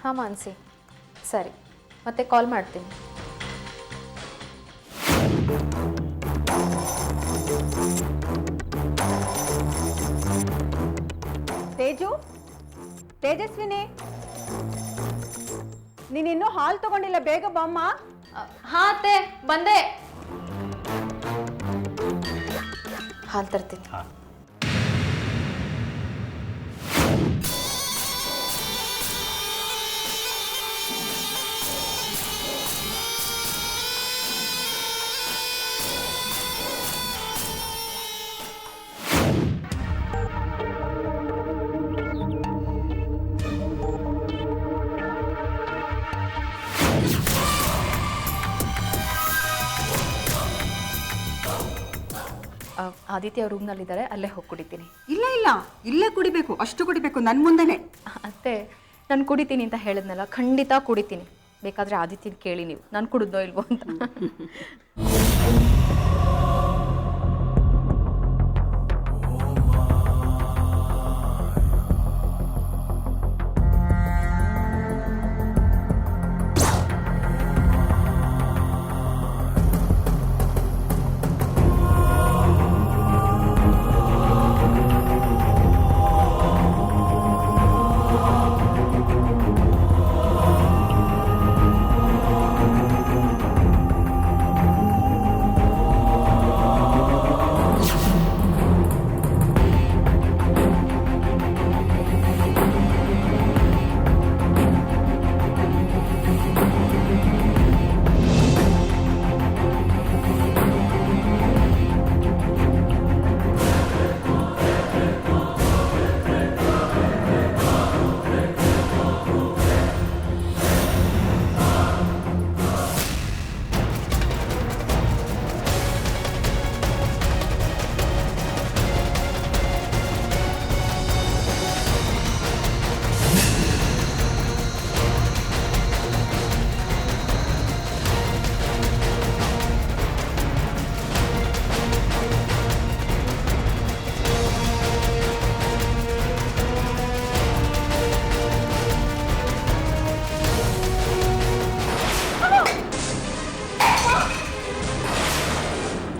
ಹಾಂ ಮಾನಸಿ, ಸರಿ, ಮತ್ತೆ ಕಾಲ್ ಮಾಡ್ತೀನಿ. ತೇಜು, ತೇಜಸ್ವಿನಿ, ನೀನಿನ್ನೂ ಹಾಲು ತಗೊಂಡಿಲ್ಲ, ಬೇಗ ಬಾಮ್ಮ. ಹಾಂ ಅತ್ತೆ, ಬಂದೆ. ಹಾಲು ತರ್ತೀನಿ. ಆದಿತ್ಯ ರೂಮ್ನಲ್ಲಿದ್ದಾರೆ, ಅಲ್ಲೇ ಹೋಗಿ ಕುಡಿತೀನಿ. ಇಲ್ಲ ಇಲ್ಲ, ಇಲ್ಲೇ ಕುಡಿಬೇಕು, ಅಷ್ಟು ಕುಡಿಬೇಕು, ನನ್ನ ಮುಂದೆನೆ. ಅತ್ತೆ, ನಾನು ಕುಡಿತೀನಿ ಅಂತ ಹೇಳಿದ್ನಲ್ಲ, ಖಂಡಿತ ಕುಡಿತೀನಿ. ಬೇಕಾದರೆ ಆದಿತ್ಯನ ಕೇಳಿ ನೀವು, ನಾನು ಕುಡಿದ್ನೋ ಇಲ್ವೋ ಅಂತ.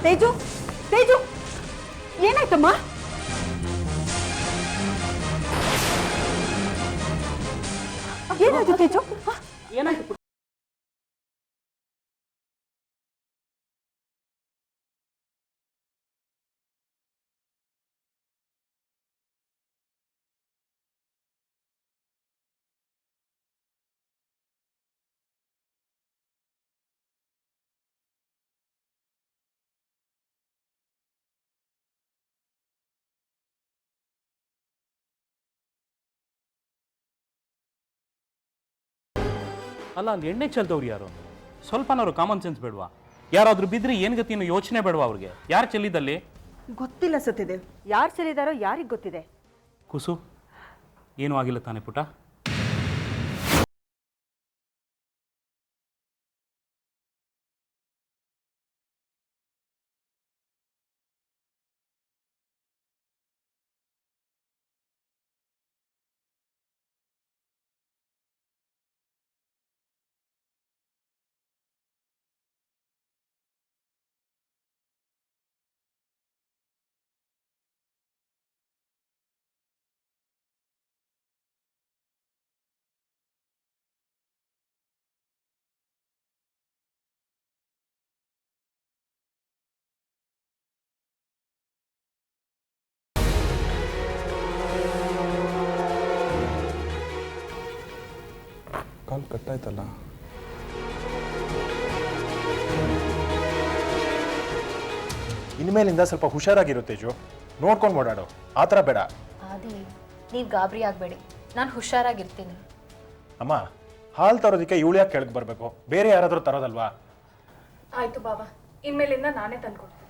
ತೇಜು, ತೇಜು, ಏನಾಯ್ತಮ್ಮ? ಏನಾಯ್ತು ತೇಜು? ಏನಾಯ್ತು? ಅಲ್ಲ, ಅಲ್ಲಿ ಎಣ್ಣೆ ಚೆಲ್ದವ್ರು ಯಾರು? ಸ್ವಲ್ಪನಾದ್ರು ಕಾಮನ್ ಸೆನ್ಸ್ ಬೇಡವಾ? ಯಾರಾದ್ರೂ ಬಿದ್ದರೆ ಏನು ಗತಿನೂ ಯೋಚನೆ ಬೇಡವಾ ಅವ್ರಿಗೆ? ಯಾರು ಚೆಲ್ಲಿದ್ದಲ್ಲಿ? ಗೊತ್ತಿಲ್ಲ ಸತ್ಯದೇವ್, ಯಾರು ಚೆಲ್ಲಿದಾರೋ ಯಾರಿಗೆ ಗೊತ್ತಿದೆ. ಕುಸು, ಏನೂ ಆಗಿಲ್ಲ ತಾನೆ ಪುಟ? ಕಾಲ್ ಕಟ್ಟಾಯ್ತಲ್ಲ. ಇನ್ಮೇಲಿಂದ ಸ್ವಲ್ಪ ಹುಷಾರಾಗಿರು ತೇಜು, ನೋಡ್ಕೊಂಡು ಓಡಾಡು, ಆ ಥರ ಬೇಡ. ಆದಿ, ನೀವು ಗಾಬರಿ ಆಗಬೇಡಿ, ನಾನು ಹುಷಾರಾಗಿರ್ತೀನಿ. ಅಮ್ಮ, ಹಾಲು ತರೋದಕ್ಕೆ ಇವಳು ಯಾಕೆ ಕೆಳಗೆ ಬರಬೇಕು? ಬೇರೆ ಯಾರಾದರೂ ತರೋದಲ್ವಾ? ಆಯ್ತು ಬಾಬಾ, ಇನ್ಮೇಲಿಂದ ನಾನೇ ತಂದ್ಕೊಡ್ತೀನಿ.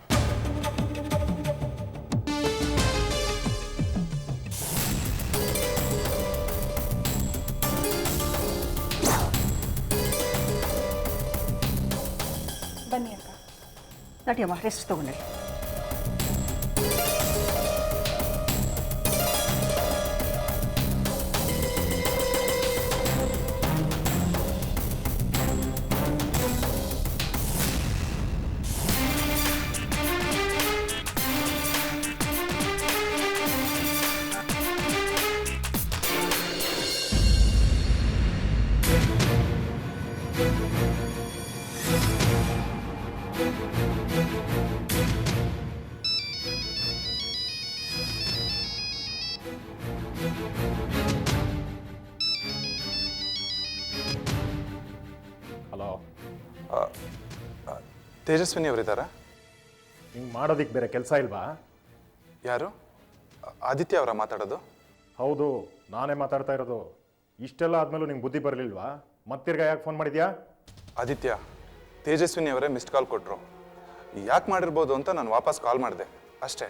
ಬನ್ನಿ ಅಕ್ಕ. ನಡಿಯಮ್ಮ, ರೆಸ್ಟ್ ತಗೊಂಡ್ರಿ. ತೇಜಸ್ವಿನಿ ಅವರಿದ್ದಾರಾ? ಹಿಂಗೆ ಮಾಡೋದಕ್ಕೆ ಬೇರೆ ಕೆಲಸ ಇಲ್ವಾ? ಯಾರು? ಆದಿತ್ಯ ಅವರ ಮಾತಾಡೋದು? ಹೌದು, ನಾನೇ ಮಾತಾಡ್ತಾ ಇರೋದು. ಇಷ್ಟೆಲ್ಲ ಆದಮೇಲೂ ನಿಂಗೆ ಬುದ್ಧಿ ಬರಲಿಲ್ವಾ? ಮತ್ತಿರ್ಗ ಯಾಕೆ ಫೋನ್ ಮಾಡಿದ್ಯಾ? ಆದಿತ್ಯ, ತೇಜಸ್ವಿನಿ ಅವರೇ ಮಿಸ್ಡ್ ಕಾಲ್ ಕೊಟ್ಟರು. ಯಾಕೆ ಮಾಡಿರ್ಬೋದು ಅಂತ ನಾನು ವಾಪಸ್ ಕಾಲ್ ಮಾಡಿದೆ ಅಷ್ಟೇ.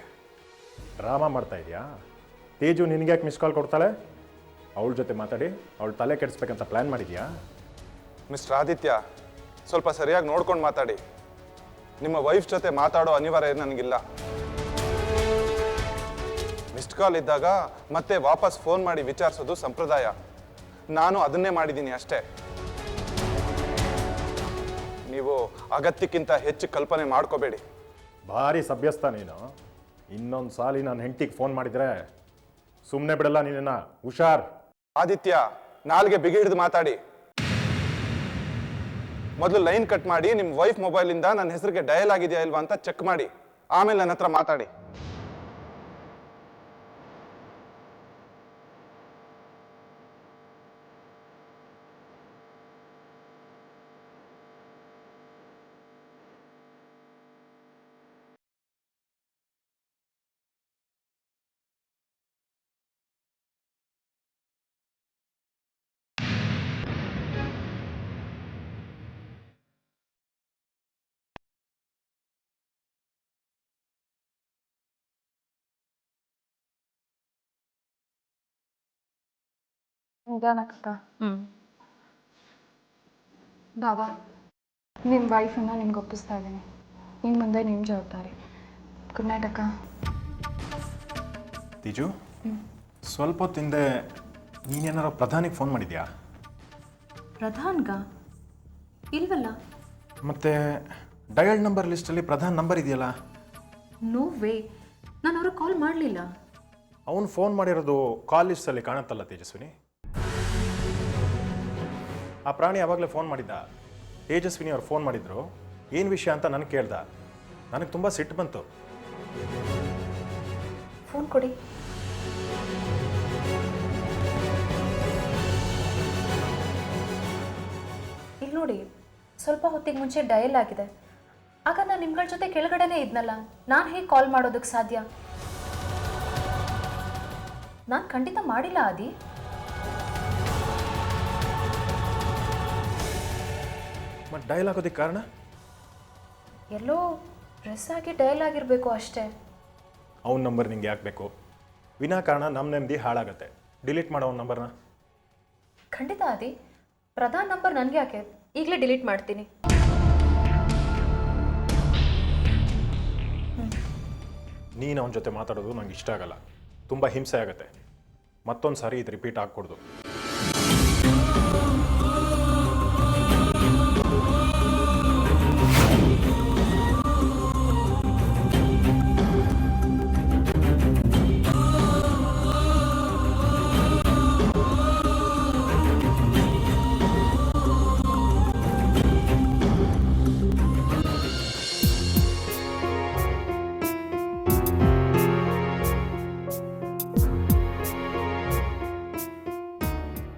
ಡ್ರಾಮಾ ಮಾಡ್ತಾ ಇದೆಯಾ? ತೇಜು ನಿನಗೆ ಯಾಕೆ ಮಿಸ್ ಕಾಲ್ ಕೊಡ್ತಾಳೆ? ಅವಳ ಜೊತೆ ಮಾತಾಡಿ ಅವಳು ತಲೆ ಕೆಡಿಸ್ಬೇಕಂತ ಪ್ಲ್ಯಾನ್ ಮಾಡಿದ್ಯಾ? ಮಿಸ್ಟರ್ ಆದಿತ್ಯ, ಸ್ವಲ್ಪ ಸರಿಯಾಗಿ ನೋಡ್ಕೊಂಡು ಮಾತಾಡಿ. ನಿಮ್ಮ ವೈಫ್ ಜೊತೆ ಮಾತಾಡೋ ಅನಿವಾರ್ಯ ನನಗಿಲ್ಲ. ಮಿಸ್ಡ್ ಕಾಲ್ ಇದ್ದಾಗ ಮತ್ತೆ ವಾಪಸ್ ಫೋನ್ ಮಾಡಿ ವಿಚಾರಿಸೋದು ಸಂಪ್ರದಾಯ. ನಾನು ಅದನ್ನೇ ಮಾಡಿದ್ದೀನಿ ಅಷ್ಟೇ. ನೀವು ಅಗತ್ಯಕ್ಕಿಂತ ಹೆಚ್ಚು ಕಲ್ಪನೆ ಮಾಡ್ಕೋಬೇಡಿ. ಭಾರಿ ಸಭ್ಯಸ್ಥ ನೀನು. ಇನ್ನೊಂದು ಸಾಲಿ ನಾನು ಹೆಂಡತಿಗೆ ಫೋನ್ ಮಾಡಿದರೆ ಸುಮ್ಮನೆ ಬಿಡಲ್ಲ ನೀನನ್ನ. ಹುಷಾರ್. ಆದಿತ್ಯ, ನಾಲ್ಗೆ ಬಿಗಿ ಹಿಡಿದು ಮಾತಾಡಿ. ಮೊದಲು ಲೈನ್ ಕಟ್ ಮಾಡಿ ನಿಮ್ಮ ವೈಫ್ ಮೊಬೈಲಿಂದ ನನ್ನ ಹೆಸರಿಗೆ ಡಯಲ್ ಆಗಿದೆಯಾ ಇಲ್ವಾ ಅಂತ ಚೆಕ್ ಮಾಡಿ, ಆಮೇಲೆ ನನ್ನ ಹತ್ರ ಮಾತಾಡಿ. ನಿಧಾನಕ್ಕ. ಬಾಬಾ, ನಿಮ್ಮ ವೈಫನ್ನ ನಿಮ್ಗೆ ಒಪ್ಪಿಸ್ತಾ ಇದ್ದೀನಿ. ಇನ್ನು ಮುಂದೆ ನಿಮ್ಮ ಜವಾಬ್ದಾರಿ. ಗುಡ್ ನೈಟ್ ಅಕ್ಕ. ತೇಜು, ಸ್ವಲ್ಪ ಹೊತ್ತಿಂದೆ ನೀನೇನಾರ ಪ್ರಧಾನಿಗೆ ಫೋನ್ ಮಾಡಿದ್ಯಾ? ಪ್ರಧಾನ್ಗ ಇಲ್ವಲ್ಲ. ಮತ್ತೆ ಡಯಲ್ ನಂಬರ್ ಲಿಸ್ಟಲ್ಲಿ ಪ್ರಧಾನ್ ನಂಬರ್ ಇದೆಯಲ್ಲ? ನೋ ವೇ, ನಾನು ಅವ್ರಿಗೆ ಕಾಲ್ ಮಾಡಲಿಲ್ಲ. ಅವನು ಫೋನ್ ಮಾಡಿರೋದು ಕಾಲ್ ಲಿಸ್ಟಲ್ಲಿ ಕಾಣುತ್ತಲ್ಲ ತೇಜಸ್ವಿನಿ? ಆ ಪ್ರಾಣಿ ಯಾವಾಗಲೇ ಫೋನ್ ಮಾಡಿದ್ದ. ತೇಜಸ್ವಿನಿ ಅವ್ರು ಫೋನ್ ಮಾಡಿದ್ರು, ಏನು ವಿಷಯ ಅಂತ ನನಗೆ ಕೇಳ್ದ. ನನಗೆ ತುಂಬ ಸಿಟ್ಟು ಬಂತು. ಫೋನ್ ಕೊಡಿ. ಇಲ್ಲಿ ನೋಡಿ, ಸ್ವಲ್ಪ ಹೊತ್ತಿಗೆ ಮುಂಚೆ ಡಯಲ್ ಆಗಿದೆ. ಆಗ ನಾನು ನಿಮ್ಗಳ ಜೊತೆ ಕೆಳಗಡೆನೇ ಇದ್ನಲ್ಲ, ನಾನು ಹೇಗೆ ಕಾಲ್ ಮಾಡೋದಕ್ಕೆ ಸಾಧ್ಯ? ನಾನು ಖಂಡಿತ ಮಾಡಿಲ್ಲ ಆದಿ. ಮತ್ತು ಡಯಲ್ ಆಗೋದಕ್ಕೆ ಕಾರಣ? ಎಲ್ಲೋ ಪ್ರೆಸ್ ಆಗಿ ಡಯಲ್ ಆಗಿರಬೇಕು ಅಷ್ಟೇ. ಅವನ ನಂಬರ್ ನಿಂಗೆ ಯಾಕೆ ಬೇಕು? ವಿನಾಕಾರಣ ನಮ್ಮ ನೆಮ್ಮದಿ ಹಾಳಾಗತ್ತೆ. ಡಿಲೀಟ್ ಮಾಡೋ ಅವನ ನಂಬರ್ನ. ಖಂಡಿತ ಆದಿ, ಪ್ರಧಾನ್ ನಂಬರ್ ನನಗೆ ಯಾಕೆ? ಈಗಲೇ ಡಿಲೀಟ್ ಮಾಡ್ತೀನಿ. ನೀನು ಅವನ ಜೊತೆ ಮಾತಾಡೋದು ನಂಗೆ ಇಷ್ಟ ಆಗಲ್ಲ. ತುಂಬ ಹಿಂಸೆ ಆಗುತ್ತೆ. ಮತ್ತೊಂದು ಸಾರಿ ಇದು ರಿಪೀಟ್ ಆಗ್ಕೊಡ್ದು.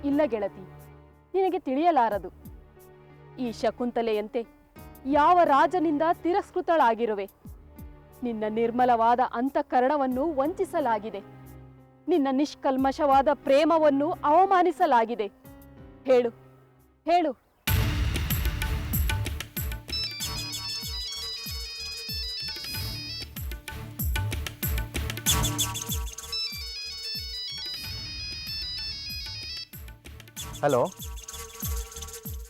ಇಲ್ಲ ಗೆಳತಿ, ನಿನಗೆ ತಿಳಿಯಲಾರದು. ಈ ಶಕುಂತಲೆಯಂತೆ ಯಾವ ರಾಜನಿಂದ ತಿರಸ್ಕೃತಳಾಗಿರುವೆ. ನಿನ್ನ ನಿರ್ಮಲವಾದ ಅಂತಃಕರಣವನ್ನು ವಂಚಿಸಲಾಗಿದೆ. ನಿನ್ನ ನಿಷ್ಕಲ್ಮಶವಾದ ಪ್ರೇಮವನ್ನು ಅವಮಾನಿಸಲಾಗಿದೆ. ಹೇಳು ಹೇಳು. ಹಲೋ,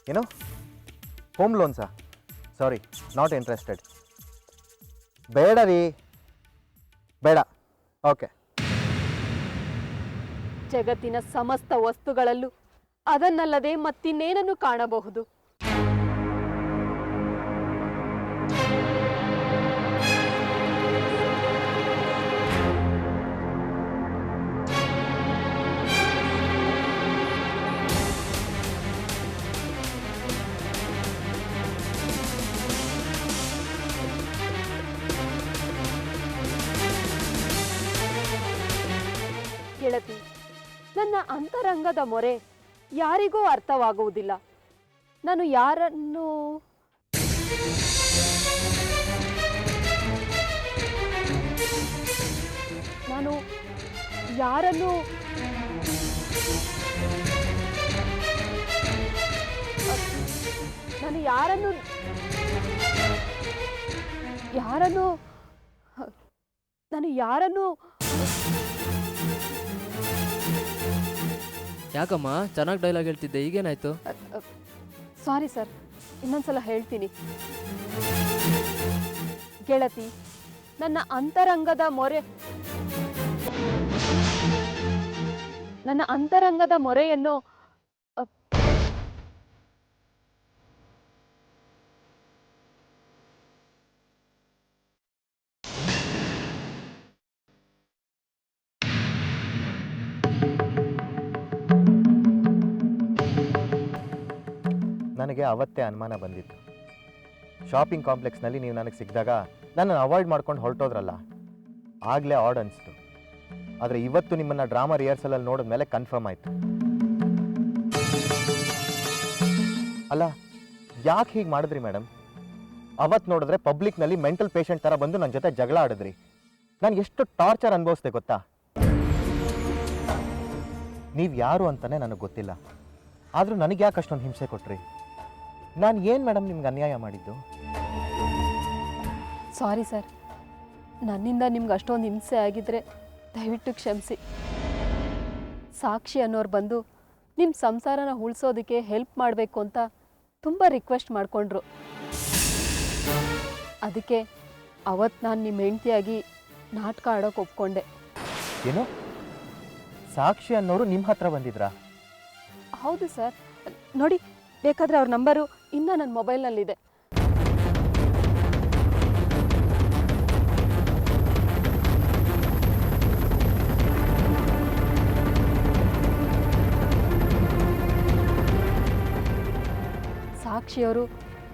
ಏನು ಹೋಮ್ ಲೋನ್ಸಾ? Sorry, not interested. ಬೇಡ ರೀ, ಬೇಡ. ಓಕೆ. ಜಗತ್ತಿನ ಸಮಸ್ತ ವಸ್ತುಗಳಲ್ಲೂ ಅದನ್ನಲ್ಲದೆ ಮತ್ತಿನ್ನೇನನ್ನು ಕಾಣಬಹುದು? ಗೆಳತಿ, ನನ್ನ ಅಂತರಂಗದ ಮೊರೆ ಯಾರಿಗೂ ಅರ್ಥವಾಗುವುದಿಲ್ಲ. ನಾನು ಯಾರನ್ನು ಯಾರನ್ನು ನಾನು ಯಾರನ್ನು ಯಾರನ್ನು ನಾನು ಯಾರನ್ನು ಯಾಕಮ್ಮ ಚೆನ್ನಾಗಿ ಡೈಲಾಗ್ ಹೇಳ್ತಿದ್ದೆ, ಈಗೇನಾಯ್ತು? ಸಾರಿ ಸರ್, ಇನ್ನೊಂದ್ಸಲ ಹೇಳ್ತೀನಿ. ಗೆಳತಿ, ನನ್ನ ಅಂತರಂಗದ ಮೊರೆಯನ್ನು ನನಗೆ ಅವತ್ತೇ ಅನುಮಾನ ಬಂದಿತ್ತು. ಶಾಪಿಂಗ್ ಕಾಂಪ್ಲೆಕ್ಸ್ನಲ್ಲಿ ನೀವು ನನಗೆ ಸಿಕ್ಕಿದಾಗ ನನ್ನನ್ನು ಅವಾಯ್ಡ್ ಮಾಡ್ಕೊಂಡು ಹೊರಟೋದ್ರಲ್ಲ, ಆಗಲೇ ಆಡ್ ಅನಿಸ್ತು. ಆದರೆ ಇವತ್ತು ನಿಮ್ಮನ್ನು ಡ್ರಾಮಾ ರಿಹರ್ಸಲಲ್ಲಿ ನೋಡಿದ ಮೇಲೆ ಕನ್ಫರ್ಮ್ ಆಯಿತು. ಅಲ್ಲ, ಯಾಕೆ ಹೀಗೆ ಮಾಡಿದ್ರಿ ಮೇಡಮ್? ಅವತ್ತು ನೋಡಿದ್ರೆ ಪಬ್ಲಿಕ್ನಲ್ಲಿ ಮೆಂಟಲ್ ಪೇಷಂಟ್ ಥರ ಬಂದು ನನ್ನ ಜೊತೆ ಜಗಳ ಆಡಿದ್ರಿ. ನಾನು ಎಷ್ಟು ಟಾರ್ಚರ್ ಅನುಭವಿಸ್ದೆ ಗೊತ್ತಾ? ನೀವು ಯಾರು ಅಂತಲೇ ನನಗೆ ಗೊತ್ತಿಲ್ಲ, ಆದರೂ ನನಗೆ ಯಾಕೆ ಅಷ್ಟೊಂದು ಹಿಂಸೆ ಕೊಟ್ರಿ? ನಾನು ಏನು ಮೇಡಮ್ ನಿಮ್ಗೆ ಅನ್ಯಾಯ ಮಾಡಿದ್ದು? ಸಾರಿ ಸರ್, ನನ್ನಿಂದ ನಿಮ್ಗೆ ಅಷ್ಟೊಂದು ಹಿಂಸೆ ಆಗಿದ್ರೆ ದಯವಿಟ್ಟು ಕ್ಷಮಿಸಿ. ಸಾಕ್ಷಿ ಅನ್ನೋರು ಬಂದು ನಿಮ್ಮ ಸಂಸಾರನ ಉಳಿಸೋದಕ್ಕೆ ಹೆಲ್ಪ್ ಮಾಡಬೇಕು ಅಂತ ತುಂಬ ರಿಕ್ವೆಸ್ಟ್ ಮಾಡಿಕೊಂಡ್ರು. ಅದಕ್ಕೆ ಅವತ್ತು ನಾನು ನಿಮ್ಮ ಹೆಂಡತಿಯಾಗಿ ನಾಟಕ ಆಡೋಕೆ ಒಪ್ಕೊಂಡೆ. ಏನು, ಸಾಕ್ಷಿ ಅನ್ನೋರು ನಿಮ್ಮ ಹತ್ರ ಬಂದಿದ್ರಾ? ಹೌದು ಸರ್, ನೋಡಿ ಬೇಕಾದರೆ ಅವ್ರ ನಂಬರು ಇನ್ನೂ ನನ್ನ ಮೊಬೈಲ್ನಲ್ಲಿದೆ. ಸಾಕ್ಷಿಯವರು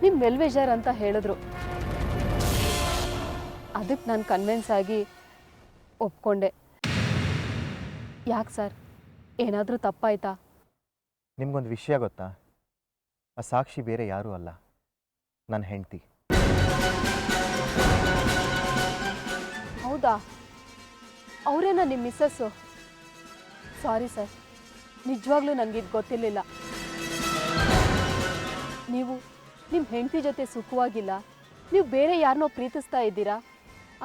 ನಿಮ್ಮ ವೆಲ್ವಿಷರ್ ಅಂತ ಹೇಳಿದ್ರು. ಅದಕ್ಕೆ ನಾನು ಕನ್ವಿನ್ಸ್ ಆಗಿ ಒಪ್ಕೊಂಡೆ. ಯಾಕೆ ಸರ್, ಏನಾದರೂ ತಪ್ಪಾಯ್ತಾ? ನಿಮ್ಗೊಂದು ವಿಷಯ ಗೊತ್ತಾ? ಆ ಸಾಕ್ಷಿ ಬೇರೆ ಯಾರೂ ಅಲ್ಲ, ನನ್ನ ಹೆಂಡತಿ. ಹೌದಾ? ಅವರೇನಾ ನಿಮ್ಮ ಮಿಸ್ಸಸ್ಸು? ಸಾರಿ ಸರ್, ನಿಜವಾಗ್ಲೂ ನನಗಿದು ಗೊತ್ತಿರಲಿಲ್ಲ. ನೀವು ನಿಮ್ಮ ಹೆಂಡತಿ ಜೊತೆ ಸುಖವಾಗಿಲ್ಲ, ನೀವು ಬೇರೆ ಯಾರನ್ನೋ ಪ್ರೀತಿಸ್ತಾ ಇದ್ದೀರಾ,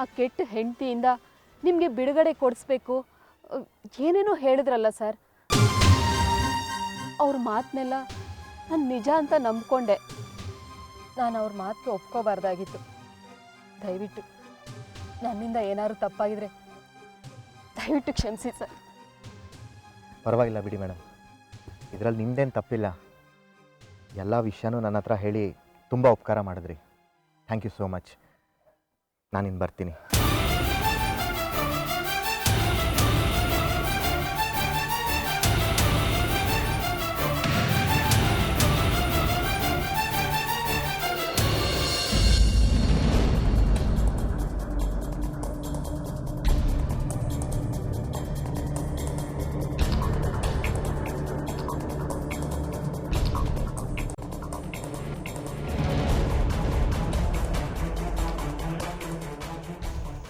ಆ ಕೆಟ್ಟ ಹೆಂಡತಿಯಿಂದ ನಿಮಗೆ ಬಿಡುಗಡೆ ಕೊಡಿಸ್ಬೇಕು, ಏನೇನೋ ಹೇಳಿದ್ರಲ್ಲ ಸರ್. ಅವ್ರ ಮಾತನ್ನೆಲ್ಲ ನಾನು ನಿಜ ಅಂತ ನಂಬ್ಕೊಂಡೆ. ನಾನು ಅವ್ರ ಮಾತಿಗೆ ಒಪ್ಕೋಬಾರ್ದಾಗಿತ್ತು. ದಯವಿಟ್ಟು ನನ್ನಿಂದ ಏನಾದ್ರು ತಪ್ಪಾಗಿದ್ರೆ ದಯವಿಟ್ಟು ಕ್ಷಮಿಸಿ ಸರ್. ಪರವಾಗಿಲ್ಲ ಬಿಡಿ ಮೇಡಮ್, ಇದರಲ್ಲಿ ನಿಮ್ಮದೇನು ತಪ್ಪಿಲ್ಲ. ಎಲ್ಲ ವಿಷಯನೂ ನನ್ನ ಹತ್ರ ಹೇಳಿ ತುಂಬ ಉಪಕಾರ ಮಾಡಿದ್ರಿ. Thank you so much. ನಾನಿನ್ನು ಬರ್ತೀನಿ.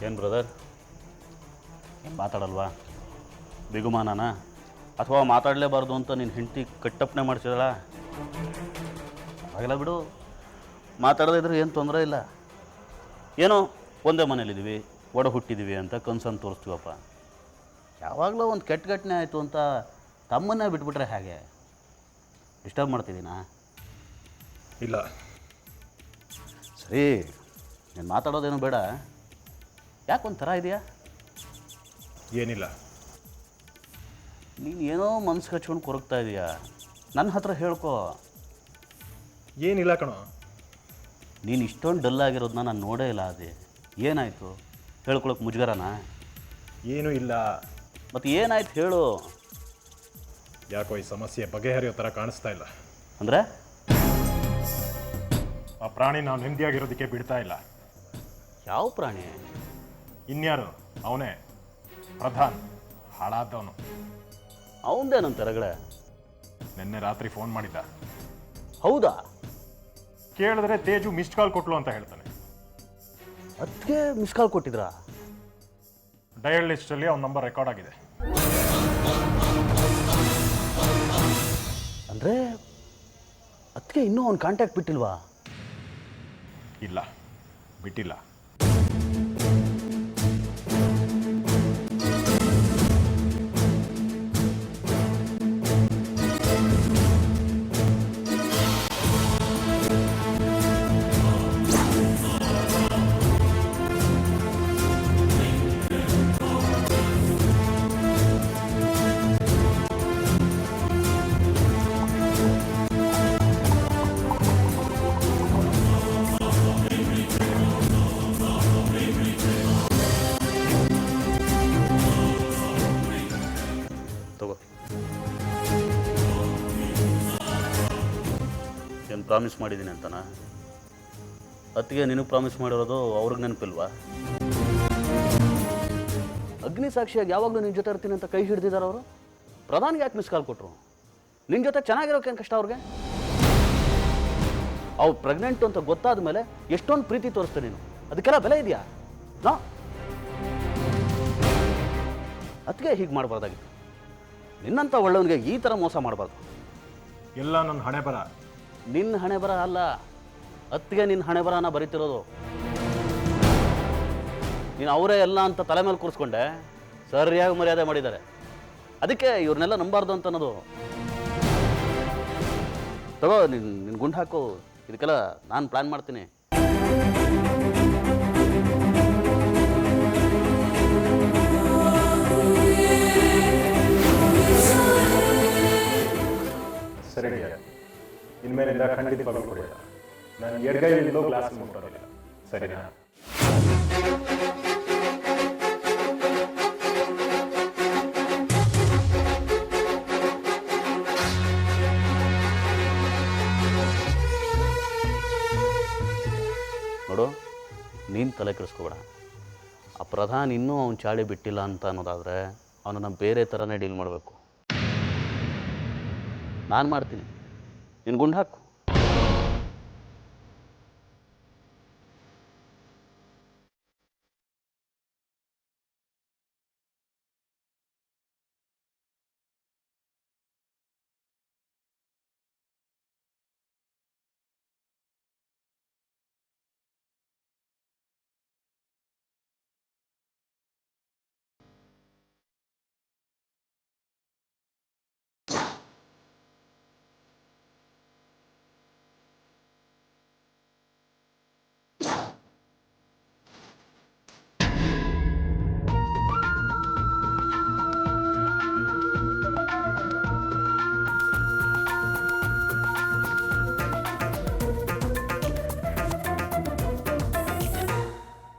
ಏನು ಬ್ರದರ್, ಏನು ಮಾತಾಡಲ್ವಾ? ಬಿಗುಮಾನನ ಅಥವಾ ಮಾತಾಡಲೇಬಾರ್ದು ಅಂತ ನಿನ್ನ ಹೆಂಡತಿ ಕಟ್ಟಪ್ಪನೆ ಮಾಡಿಸಿದಳ? ಹಾಗೆಲ್ಲ ಬಿಡು, ಮಾತಾಡದೇ ಇದ್ರೆ ಏನು ತೊಂದರೆ ಇಲ್ಲ. ಏನೋ ಒಂದೇ ಮನೇಲಿದ್ದೀವಿ, ಒಡ ಹುಟ್ಟಿದ್ದೀವಿ ಅಂತ ಕನ್ಸನ್ನು ತೋರಿಸ್ತೀವಪ್ಪ. ಯಾವಾಗಲೂ ಒಂದು ಕೆಟ್ಟ ಘಟನೆ ಆಯಿತು ಅಂತ ತಮ್ಮನ್ನೇ ಬಿಟ್ಬಿಟ್ರೆ ಹೇಗೆ? ಡಿಸ್ಟರ್ಬ್ ಮಾಡ್ತಿದ್ದೀನಾ? ಇಲ್ಲ. ಸರಿ, ನೀನು ಮಾತಾಡೋದೇನು ಬೇಡ. ಯಾಕೊಂಥರ ಇದೆಯಾ? ಏನಿಲ್ಲ. ನೀನು ಏನೋ ಮನ್ಸು ಹಚ್ಕೊಂಡು ಕೊರಗ್ತಾ ಇದೀಯಾ, ನನ್ನ ಹತ್ರ ಹೇಳ್ಕೊ. ಏನಿಲ್ಲ ಕಣೋ. ನೀನು ಇಷ್ಟೊಂದು ಡಲ್ ಆಗಿರೋದನ್ನ ನಾನು ನೋಡೇ ಇಲ್ಲ. ಅದೇ ಏನಾಯಿತು ಹೇಳ್ಕೊಳಕ್ಕೆ ಮುಜುಗರನಾ? ಏನೂ ಇಲ್ಲ. ಮತ್ತು ಏನಾಯ್ತು ಹೇಳು. ಯಾಕೋ ಈ ಸಮಸ್ಯೆ ಬಗೆಹರಿಯೋ ಥರ ಕಾಣಿಸ್ತಾ ಇಲ್ಲ. ಅಂದರೆ ಆ ಪ್ರಾಣಿ ನಾವು ನೆಮ್ಮದಿಯಾಗಿರೋದಕ್ಕೆ ಬಿಡ್ತಾ ಇಲ್ಲ. ಯಾವ ಪ್ರಾಣಿ? ಇನ್ಯಾರು? ಅವನೇ, ಪ್ರಧಾನ್, ಹಾಳಾದವನು. ಅವನದೇನಂತ ರಗಳೆ? ನಿನ್ನೆ ರಾತ್ರಿ ಫೋನ್ ಮಾಡಿದ್ದ. ಹೌದಾ? ಕೇಳಿದ್ರೆ ತೇಜು ಮಿಸ್ಡ್ ಕಾಲ್ ಕೊಟ್ಲು ಅಂತ ಹೇಳ್ತಾನೆ. ಅದಕ್ಕೆ ಮಿಸ್ ಕಾಲ್ ಕೊಟ್ಟಿದ್ರಾ? ಡಯಲ್ ಲಿಸ್ಟಲ್ಲಿ ಅವನ ನಂಬರ್ ರೆಕಾರ್ಡ್ ಆಗಿದೆ. ಅಂದರೆ ಅದಕ್ಕೆ ಇನ್ನೂ ಅವ್ನು ಕಾಂಟ್ಯಾಕ್ಟ್ ಬಿಟ್ಟಿಲ್ವಾ? ಇಲ್ಲ, ಬಿಟ್ಟಿಲ್ಲ. ತಗೋ. ಏನು ಪ್ರಾಮಿಸ್ ಮಾಡಿದ್ದೀನಿ ಅಂತನಾ? ಅತ್ತಿಗೆ ನಿನಗೆ ಪ್ರಾಮಿಸ್ ಮಾಡಿರೋದು ಅವ್ರಿಗೆ ನೆನಪಿಲ್ವಾ? ಅಗ್ನಿ ಸಾಕ್ಷಿಯಾಗಿ ಯಾವಾಗಲೂ ನಿನ್ನ ಜೊತೆ ಇರ್ತೀನಿ ಅಂತ ಕೈ ಹಿಡ್ದಿದ್ದಾರೆ ಅವರು. ಪ್ರಧಾನಿಗೆ ಯಾಕೆ ಮಿಸ್ ಕಾಲ್ ಕೊಟ್ಟರು? ನಿನ್ನ ಜೊತೆ ಚೆನ್ನಾಗಿರೋಕೇನು ಕಷ್ಟ ಅವ್ರಿಗೆ? ಅವ್ರು ಪ್ರೆಗ್ನೆಂಟು ಅಂತ ಗೊತ್ತಾದ ಮೇಲೆ ಎಷ್ಟೊಂದು ಪ್ರೀತಿ ತೋರಿಸ್ತೆ ನೀನು, ಅದಕ್ಕೆಲ್ಲ ಬೆಲೆ ಇದೆಯಾ? ನಾ ಅದಕ್ಕೆ ಹೀಗೆ ಮಾಡಬಾರ್ದಾಗಿತ್ತು. ನಿನ್ನಂಥ ಒಳ್ಳೆಯವನಿಗೆ ಈ ಥರ ಮೋಸ ಮಾಡಬಾರ್ದು. ಎಲ್ಲ ನನ್ನ ಹಣೆ ಬರ. ನಿನ್ನ ಹಣೆ ಬರ ಅಲ್ಲ, ಅತ್ತಿಗೆ ನಿನ್ನ ಹಣೆ ಬರನ ಬರೀತಿರೋದು. ನೀನು ಅವರೇ ಎಲ್ಲ ಅಂತ ತಲೆ ಮೇಲೆ ಕೂರಿಸ್ಕೊಂಡೆ, ಸರಿಯಾಗಿ ಮರ್ಯಾದೆ ಮಾಡಿದ್ದಾರೆ. ಅದಕ್ಕೆ ಇವ್ರನ್ನೆಲ್ಲ ನಂಬಾರ್ದು ಅಂತ ಅನ್ನೋದು. ತಗೋ, ನಿನ್ನ ಗುಂಡು ಹಾಕು, ಇದಕ್ಕೆಲ್ಲ ನಾನು ಪ್ಲ್ಯಾನ್ ಮಾಡ್ತೀನಿ. ಸರಿ, ಇನ್ಮೇಲಿಂದ ಖಂಡಿತವಾಗ್ಲೂ ಕೊಡಿಲ್ಲ. ನಾನು ಎಡಗೈಲಿಂದಲೂ ಗ್ಲಾಸ್ ಮುಟ್ಟೋದಿಲ್ಲ, ಸರಿನಾ? ನೋಡು, ನೀನು ತಲೆ ಕೆಡಿಸ್ಕೋಬೇಡ. ಆ ಪ್ರಧಾನ್ ಇನ್ನೂ ಅವ್ನು ಚಾಳಿ ಬಿಟ್ಟಿಲ್ಲ ಅಂತ ಅನ್ನೋದಾದರೆ ಅವನನ್ನು ಬೇರೆ ಥರನೇ ಡೀಲ್ ಮಾಡಬೇಕು. ನಾನು ಮಾಡ್ತೀನಿ, ನೀನು ಗುಂಡು ಹಾಕು.